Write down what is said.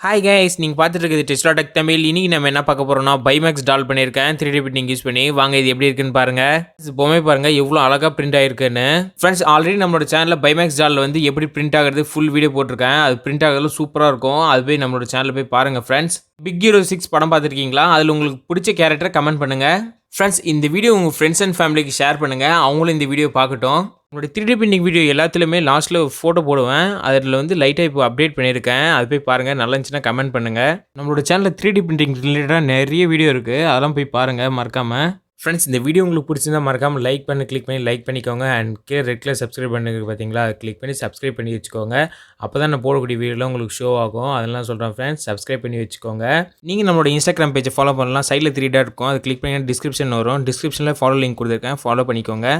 Hi guys, நீங்கள் பார்த்துட்டு இருக்குது டெஸ்லா டெக் தமிழ். இன்னைக்கு நம்ம என்ன பார்க்க போகிறோம்னா பைமேக்ஸ் டால் பண்ணியிருக்கேன் 3D பிரிண்டிங் யூஸ் பண்ணி. வாங்க இது எப்படி இருக்குன்னு பாருங்கள். பொம்மை பாருங்கள் எவ்வளோ அழகாக பிரிண்ட் ஆகிருக்குன்னு. ஃப்ரெண்ட்ஸ், ஆல்ரெடி நம்மளோட சேனலில் பைமேக்ஸ் டால் வந்து எப்படி பிரிண்ட் ஆகிறது ஃபுல் வீடியோ போட்டிருக்கேன். அது பிரிண்ட் ஆகிறது சூப்பராக இருக்கும். அது போய் நம்மளோட சேனலில் போய் பாருங்கள் ஃப்ரெண்ட்ஸ். பிக் ஹீரோ 6 படம் பார்த்துருக்கீங்களா? அதில் உங்களுக்கு பிடிச்ச கேரக்டரை கமெண்ட் பண்ணுங்கள். ஃப்ரெண்ட்ஸ், இந்த வீடியோ உங்கள் ஃப்ரெண்ட்ஸ் அண்ட் ஃபேமிலிக்கு ஷேர் பண்ணுங்கள். அவங்களும் இந்த வீடியோ பார்க்கட்டும். உங்களோட 3D பிரிண்டிங் வீடியோ எல்லாத்துலேயுமே லாஸ்ட்டில் ஒரு ஃபோட்டோ போடுவேன். அதில் வந்து லைட்டாக இப்போ அப்டேட் பண்ணியிருக்கேன். அது போய் பாருங்கள். நல்லா இருந்துச்சுன்னா கமெண்ட் பண்ணுங்கள். நம்மளோட சேனலில் 3D பிரிண்டிங் ரிலேட்டடாக நிறைய வீடியோ இருக்குது. அதெல்லாம் போய் பாருங்கள் மறக்காமல். ஃப்ரெண்ட்ஸ், இந்த வீடியோ உங்களுக்கு பிடிச்சிருந்தா மறக்காமல் கிளிக் பண்ணி லைக் பண்ணிக்கோங்க. அண்ட் கீழே ரெட் கலர் சப்ஸ்கிரைப் பண்ணுங்க பார்த்தீங்களா, அதை கிளிக் பண்ணி சப்ஸ்கிரைப் பண்ணி வச்சுக்கோங்க. அப்போ தான் நான் போடக்கூடிய வீடியோலாம் உங்களுக்கு ஷோ ஆகும். அதெல்லாம் சொல்கிறேன் ஃப்ரெண்ட்ஸ், சப்ஸ்கிரைப் பண்ணி வச்சுக்கோங்க. நீங்கள் நம்மளோட இன்ஸ்டாகிராம் பேஜை ஃபாலோ பண்ணலாம். சைடில் 3 டாட் இருக்கும். அதை கிளிக் பண்ணி டிஸ்கிரிப்ஷன் வரும். டிஸ்கிரிப்ஷனில் ஃபாலோ லிங்க் கொடுத்துருக்கேன். ஃபாலோ பண்ணிக்கோங்க.